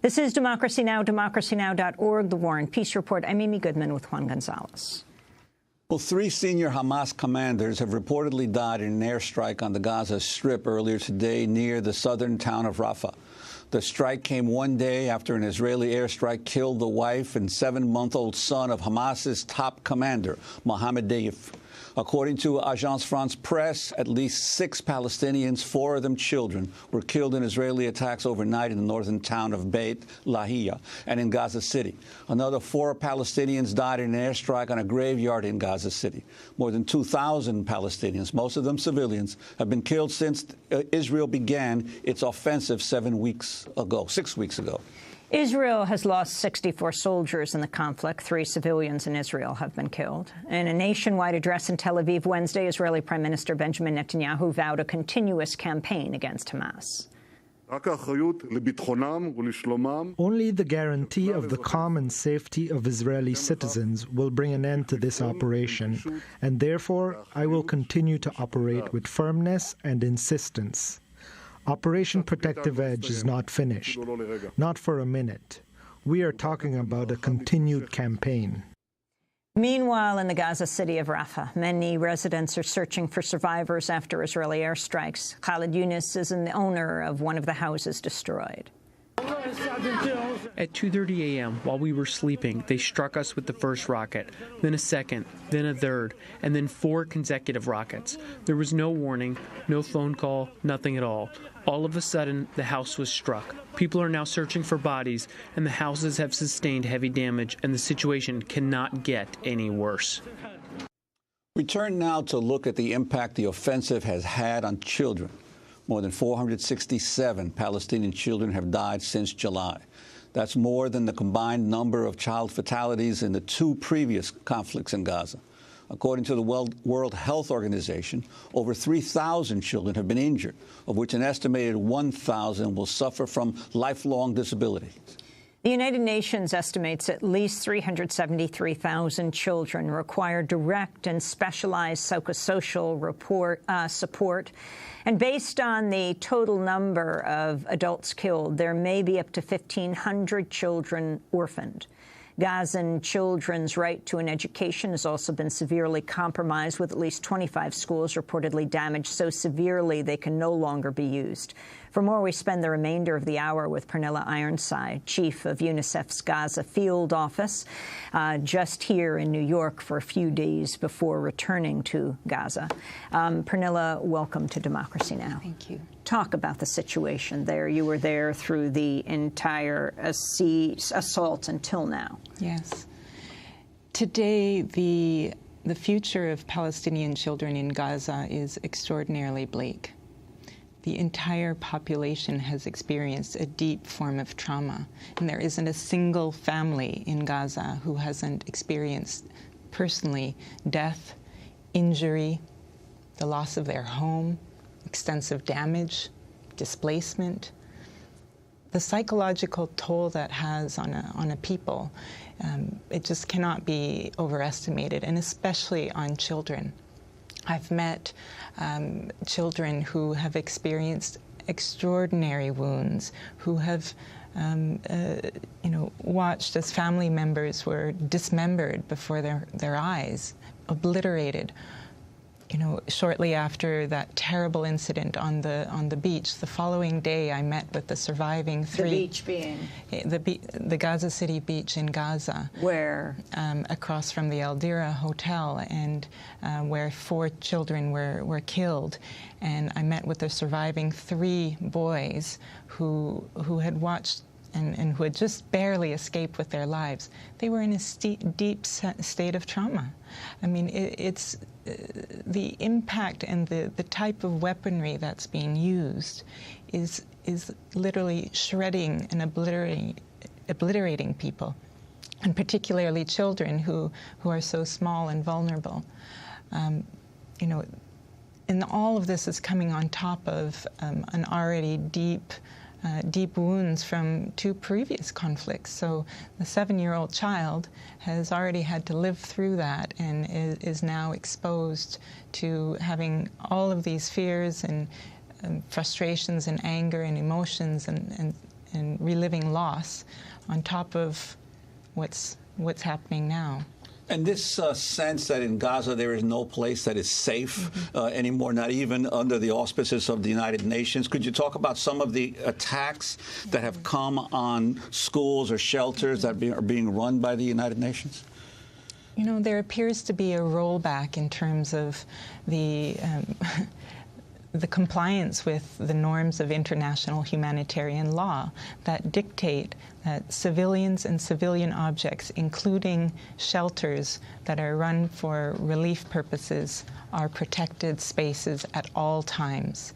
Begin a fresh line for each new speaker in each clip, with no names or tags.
This is Democracy Now!, democracynow.org, The War and Peace Report. I'm Amy Goodman with Juan Gonzalez.
Well, 3 senior Hamas commanders have reportedly died in an airstrike on the Gaza Strip earlier today near the southern town of Rafah. The strike came one day after an Israeli airstrike killed the wife and 7-month-old son of Hamas's top commander, Mohammed Deif. According to Agence France Presse, at least 6 Palestinians, 4 of them children, were killed in Israeli attacks overnight in the northern town of Beit Lahia and in Gaza City. Another 4 Palestinians died in an airstrike on a graveyard in Gaza City. More than 2,000 Palestinians, most of them civilians, have been killed since Israel began its offensive 6 weeks ago.
Israel has lost 64 soldiers in the conflict. 3 civilians in Israel have been killed. In a nationwide address in Tel Aviv Wednesday, Israeli Prime Minister Benjamin Netanyahu vowed a continuous campaign against Hamas.
Only the guarantee of the calm and safety of Israeli citizens will bring an end to this operation, and therefore I will continue to operate with firmness and insistence. Operation Protective Edge is not finished, not for a minute. We are talking about a continued campaign.
Meanwhile, in the Gaza city of Rafah, many residents are searching for survivors after Israeli airstrikes. Khalid Yunus is the owner of one of the houses destroyed.
At 2:30 a.m., while we were sleeping, they struck us with the first rocket, then a second, then a third, and then 4 consecutive rockets. There was no warning, no phone call, nothing at all. All of a sudden, the house was struck. People are now searching for bodies, and the houses have sustained heavy damage, and the situation cannot get any worse.
We turn now to look at the impact the offensive has had on children. More than 467 Palestinian children have died since July. That's more than the combined number of child fatalities in the 2 previous conflicts in Gaza. According to the World Health Organization, over 3,000 children have been injured, of which an estimated 1,000 will suffer from lifelong disabilities.
The United Nations estimates at least 373,000 children require direct and specialized psychosocial support. And based on the total number of adults killed, there may be up to 1,500 children orphaned. Gazan children's right to an education has also been severely compromised, with at least 25 schools reportedly damaged so severely they can no longer be used. For more, we spend the remainder of the hour with Pernille Ironside, chief of UNICEF's Gaza field office, just here in New York for a few days before returning to Gaza. Pernille, welcome to Democracy Now!
Thank you.
Talk about the situation there. You were there through the entire assault until now.
Yes. Today, the future of Palestinian children in Gaza is extraordinarily bleak. The entire population has experienced a deep form of trauma, and there isn't a single family in Gaza who hasn't experienced personally death, injury, the loss of their home, extensive damage, displacement. The psychological toll that has on a people, it just cannot be overestimated, and especially on children. I've met children who have experienced extraordinary wounds, who have watched as family members were dismembered before their eyes, obliterated. Shortly after that terrible incident on the beach, the following day I met with the surviving 3.
The beach being?
The Gaza City beach in Gaza.
Where?
Across from the Aldira Hotel, and where 4 children were killed. And I met with the surviving 3 boys who had watched and who had just barely escaped with their lives. They were in a deep state of trauma. I mean, it's the impact and the type of weaponry that's being used is literally shredding and obliterating people, and particularly children who are so small and vulnerable. And all of this is coming on top of an already deep wounds from 2 previous conflicts. So the 7-year-old child has already had to live through that and is now exposed to having all of these fears and frustrations and anger and emotions and and reliving loss on top of what's happening now.
And this sense that in Gaza there is no place that is safe anymore, not even under the auspices of the United Nations. Could you talk about some of the attacks that have come on schools or shelters that are being run by the United Nations?
You know, there appears to be a rollback in terms of the compliance with the norms of international humanitarian law that dictate that civilians and civilian objects, including shelters that are run for relief purposes, are protected spaces at all times.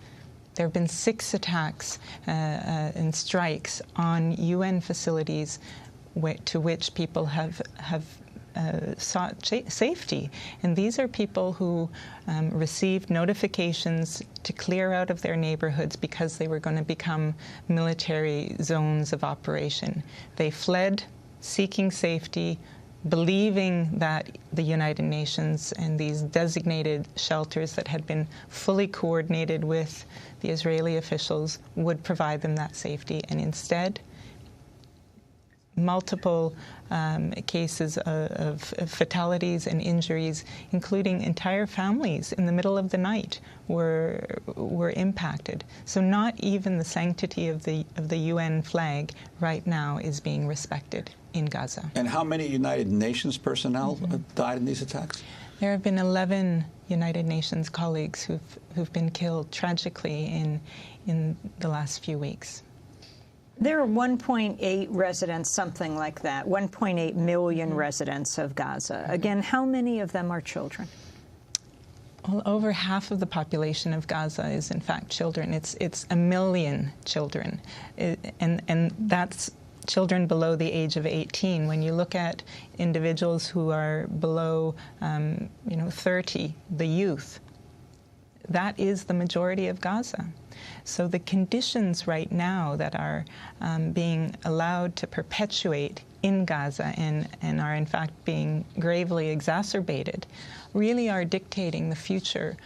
There have been 6 attacks and strikes on UN facilities to which people have sought safety. And these are people who received notifications to clear out of their neighborhoods because they were going to become military zones of operation. They fled seeking safety, believing that the United Nations and these designated shelters that had been fully coordinated with the Israeli officials would provide them that safety. And instead, multiple cases of fatalities and injuries, including entire families in the middle of the night, were impacted. So not even the sanctity of the UN flag right now is being respected in Gaza.
And how many United Nations personnel died in these attacks?
There have been 11 United Nations colleagues who've been killed tragically in the last few weeks.
There are 1.8 residents, something like that, 1.8 million residents of Gaza. Again, how many of them are children?
Well, over half of the population of Gaza is, in fact, children. It's 1 million children, and that's children below the age of 18. When you look at individuals who are below, 30, the youth, that is the majority of Gaza. So the conditions right now that are being allowed to perpetuate in Gaza and are in fact being gravely exacerbated really are dictating the future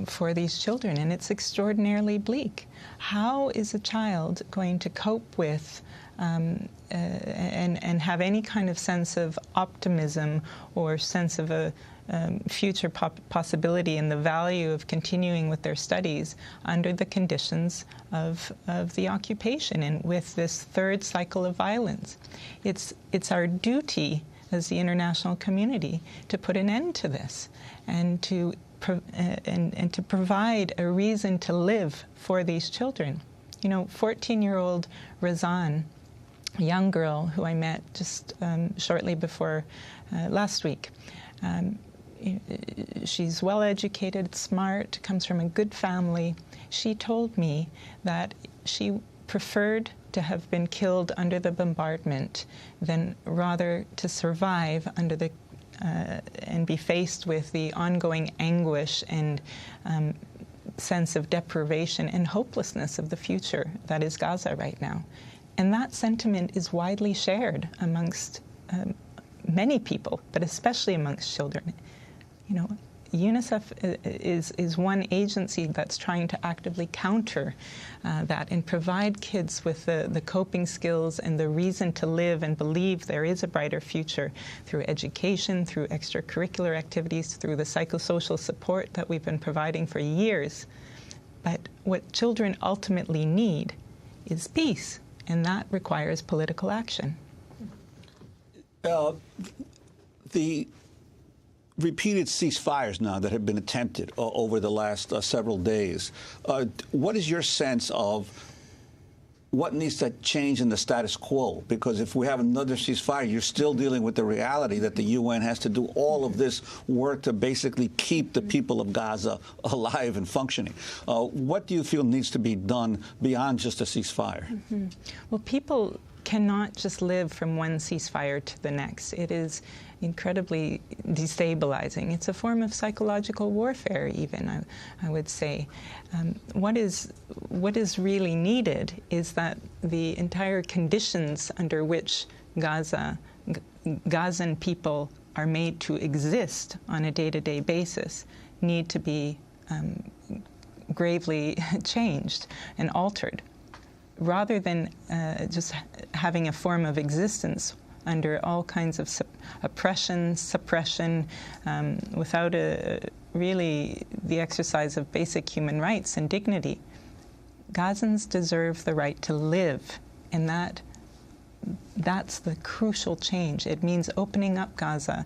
for these children, and it's extraordinarily bleak. How is a child going to cope with and have any kind of sense of optimism or sense of a future possibility and the value of continuing with their studies under the conditions of the occupation and with this third cycle of violence? It's our duty as the international community to put an end to this and to provide a reason to live for these children. 14-year-old Gazan, a young girl who I met just shortly before last week. She's well-educated, smart, comes from a good family. She told me that she preferred to have been killed under the bombardment than rather to survive under the and be faced with the ongoing anguish and sense of deprivation and hopelessness of the future that is Gaza right now. And that sentiment is widely shared amongst many people, but especially amongst children. UNICEF is one agency that's trying to actively counter that and provide kids with the coping skills and the reason to live and believe there is a brighter future through education, through extracurricular activities, through the psychosocial support that we've been providing for years. But what children ultimately need is peace, and that requires political action.
The repeated ceasefires now that have been attempted over the last several days, what is your sense of what needs to change in the status quo? Because if we have another ceasefire, you're still dealing with the reality that the UN has to do all of this work to basically keep the people of Gaza alive and functioning. What do you feel needs to be done beyond just a ceasefire?
Well, people cannot just live from one ceasefire to the next. It is incredibly destabilizing. It's a form of psychological warfare, even, I would say. What is really needed is that the entire conditions under which Gazan people are made to exist on a day-to-day basis need to be gravely changed and altered. rather than just having a form of existence under all kinds of oppression, suppression, without really the exercise of basic human rights and dignity. Gazans deserve the right to live, and that's the crucial change. It means opening up Gaza,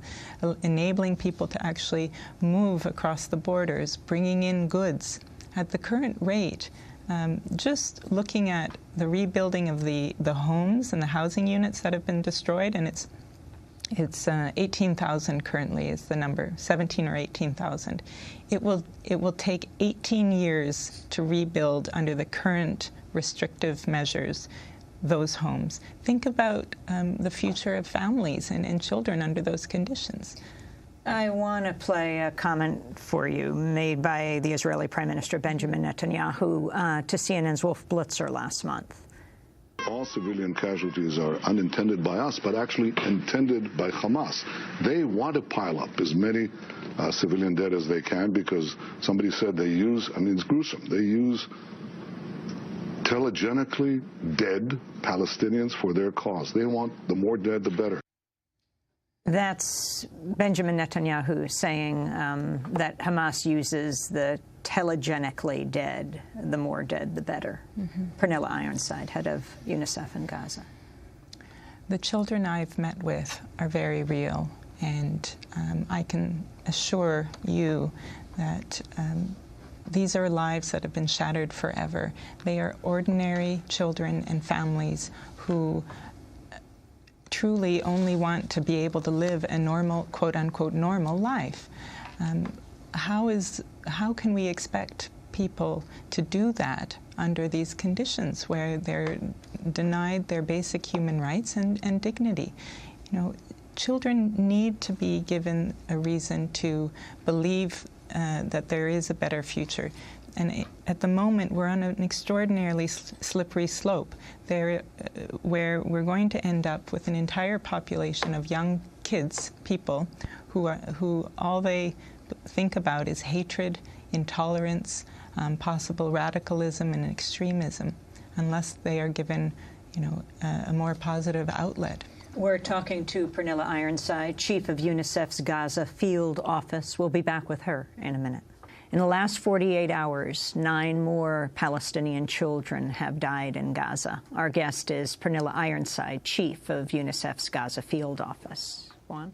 enabling people to actually move across the borders, bringing in goods. At the current rate, just looking at the rebuilding of the homes and the housing units that have been destroyed, and it's 18,000 currently is the number, 17 or 18,000. It will take 18 years to rebuild under the current restrictive measures those homes. Think about the future of families and children under those conditions.
I want to play a comment for you made by the Israeli Prime Minister Benjamin Netanyahu to CNN's Wolf Blitzer last month.
All civilian casualties are unintended by us, but actually intended by Hamas. They want to pile up as many civilian dead as they can because somebody said they use, I mean, it's gruesome, they use telegenically dead Palestinians for their cause. They want the more dead, the better.
That's Benjamin Netanyahu saying that Hamas uses the telegenically dead, the more dead, the better. Pernille Ironside, head of UNICEF in Gaza.
The children I've met with are very real, and I can assure you that these are lives that have been shattered forever. They are ordinary children and families who truly only want to be able to live a normal, quote-unquote, normal life. How can we expect people to do that under these conditions where they're denied their basic human rights and dignity? You know, children need to be given a reason to believe that there is a better future. And at the moment, we're on an extraordinarily slippery slope there, where we're going to end up with an entire population of young kids, people, who all they think about is hatred, intolerance, possible radicalism and extremism, unless they are given, you know, a more positive outlet.
We're talking to Pernille Ironside, chief of UNICEF's Gaza field office. We'll be back with her in a minute. In the last 48 hours, 9 more Palestinian children have died in Gaza. Our guest is Pernille Ironside, chief of UNICEF's Gaza field office. Juan?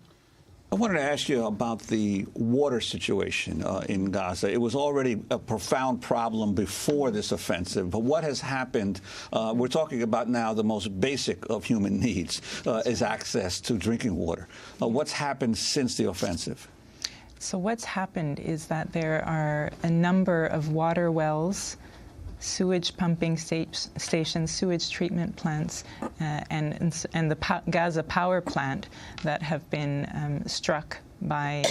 I wanted to ask you about the water situation in Gaza. It was already a profound problem before this offensive, but what has happened, we're talking about now the most basic of human needs, is access to drinking water. What's happened since the offensive?
So what's happened is that there are a number of water wells, sewage pumping stations, sewage treatment plants, and the Gaza power plant that have been struck by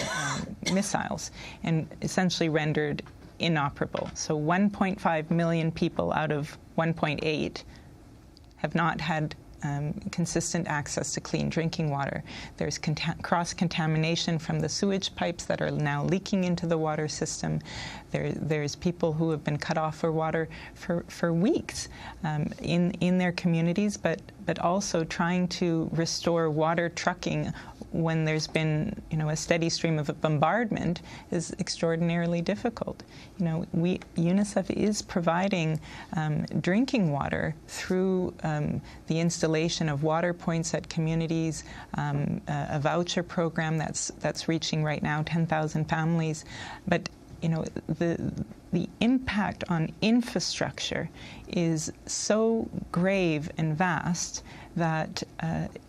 missiles and essentially rendered inoperable. So 1.5 million people out of 1.8 have not had consistent access to clean drinking water. There's cross-contamination from the sewage pipes that are now leaking into the water system. There's people who have been cut off for water for weeks in their communities, but also trying to restore water trucking when there's been, you know, a steady stream of bombardment is extraordinarily difficult. You know, UNICEF is providing drinking water through the installation of water points at communities, a voucher program that's reaching right now 10,000 families, but you know, the impact on infrastructure is so grave and vast that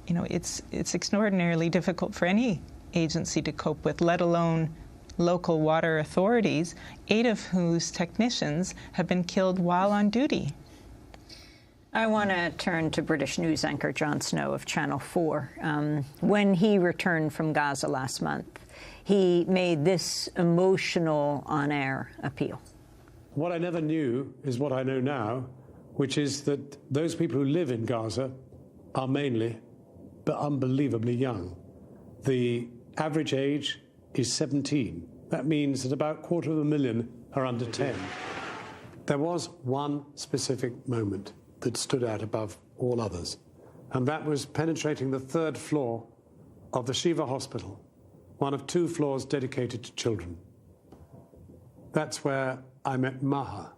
you know, it's extraordinarily difficult for any agency to cope with, let alone local water authorities, 8 of whose technicians have been killed while on duty.
I want to turn to British news anchor Jon Snow of Channel 4. When he returned from Gaza last month, he made this emotional on-air appeal.
What I never knew is what I know now, which is that those people who live in Gaza are mainly, but unbelievably young. The average age is 17. That means that about 250,000 are under 10. There was one specific moment, that stood out above all others, and that was penetrating the 3rd floor of the Shiva Hospital, one of 2 floors dedicated to children. That's where I met Maha,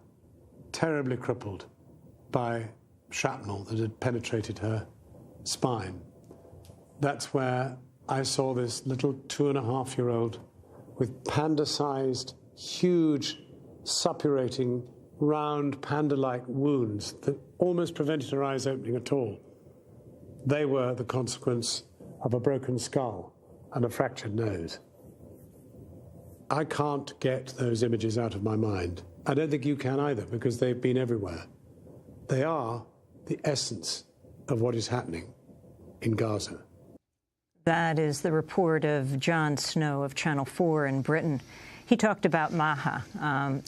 terribly crippled by shrapnel that had penetrated her spine. That's where I saw this little 2.5-year-old with panda-sized, huge, suppurating, round, panda-like wounds that almost prevented her eyes opening at all. They were the consequence of a broken skull and a fractured nose. I can't get those images out of my mind. I don't think you can either, because they've been everywhere. They are the essence of what is happening in Gaza.
That is the report of John Snow of Channel 4 in Britain. He talked about Maha.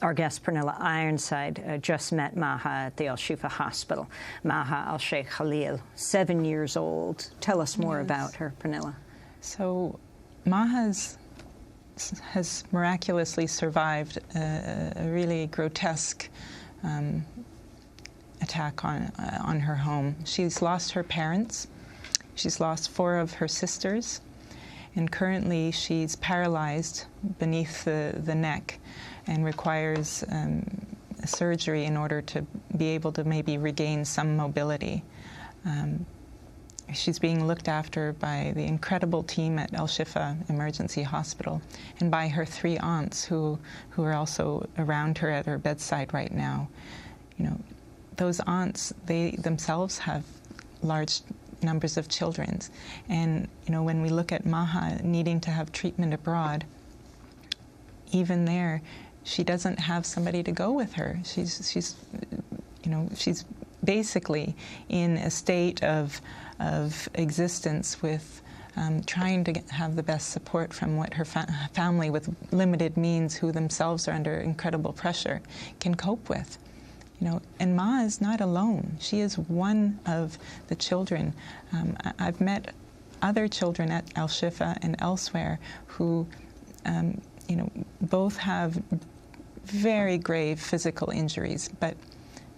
Our guest, Pernille Ironside, just met Maha at the Al-Shifa Hospital. Maha Al-Sheikh Khalil, 7 years old. Tell us more about her, Pernille.
So Maha has miraculously survived a really grotesque attack on her home. She's lost her parents. She's lost 4 of her sisters, and currently she's paralyzed beneath the neck and requires a surgery in order to be able to maybe regain some mobility. She's being looked after by the incredible team at Al-Shifa Emergency Hospital and by her 3 aunts who are also around her at her bedside right now. You know, those aunts, they themselves have large numbers of children, and you know, when we look at Maha needing to have treatment abroad, even there, she doesn't have somebody to go with her. She's basically in a state of existence with trying to have the best support from what her family with limited means, who themselves are under incredible pressure, can cope with. You know, and Ma is not alone. She is one of the children. I've met other children at Al-Shifa and elsewhere who, you know, both have very grave physical injuries, but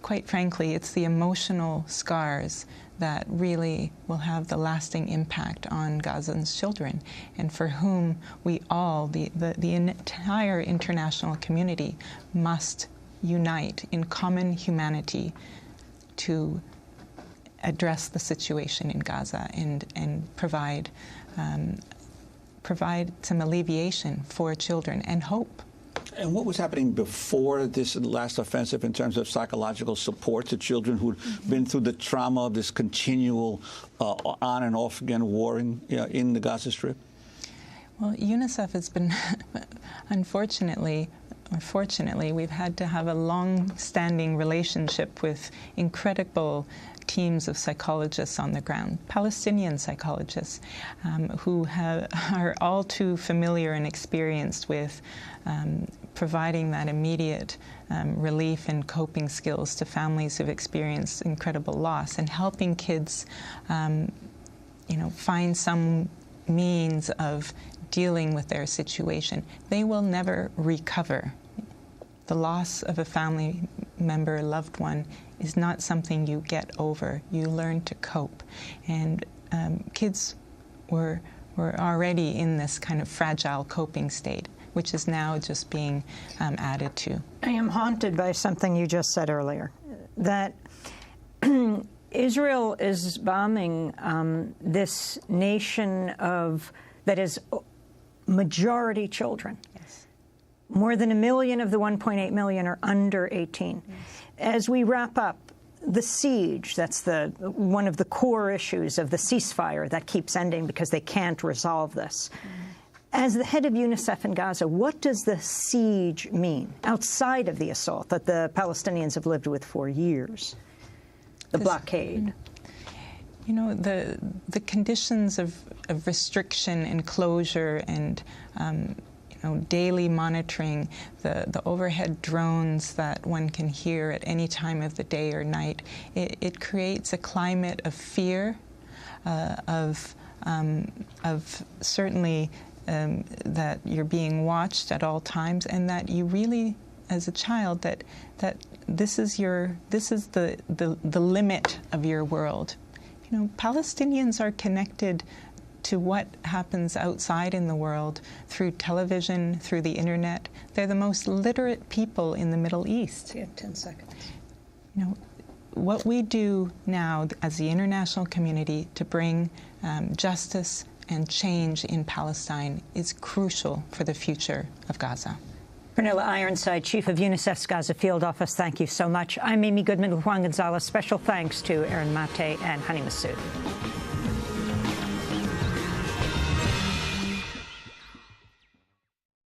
quite frankly, it's the emotional scars that really will have the lasting impact on Gazan's children, and for whom we all, the entire international community, must unite in common humanity to address the situation in Gaza and provide some alleviation for children and hope.
And what was happening before this last offensive in terms of psychological support to children who'd been through the trauma of this continual on and off again warring in the Gaza Strip?
Well, UNICEF has been, unfortunately, or fortunately, we've had to have a long-standing relationship with incredible teams of psychologists on the ground, Palestinian psychologists, who are all too familiar and experienced with providing that immediate relief and coping skills to families who've experienced incredible loss, and helping kids, you know, find some means of dealing with their situation. They will never recover. The loss of a family member, loved one, is not something you get over. You learn to cope. And kids were already in this kind of fragile coping state, which is now just being added to.
I am haunted by something you just said earlier, that Israel is bombing this nation that is majority children.
Yes.
More than 1 million of the 1.8 million are under 18. Yes. As we wrap up, the siege, that's one of the core issues of the ceasefire that keeps ending because they can't resolve this. As the head of UNICEF in Gaza, what does the siege mean outside of the assault that the Palestinians have lived with for years, the blockade?
You know, the conditions of restriction and closure and you know, daily monitoring, the overhead drones that one can hear at any time of the day or night, it creates a climate of fear, of certainly that you're being watched at all times, and that you really as a child that this is the limit of your world. You know, Palestinians are connected to what happens outside in the world through television, through the internet. They're the most literate people in the Middle East.
You have 10 seconds.
You know, what we do now as the international community to bring justice and change in Palestine is crucial for the future of Gaza.
Pernille Ironside, Chief of UNICEF's Gaza Field Office, thank you so much. I'm Amy Goodman with Juan Gonzalez. Special thanks to Aaron Mate and Honey Massoud.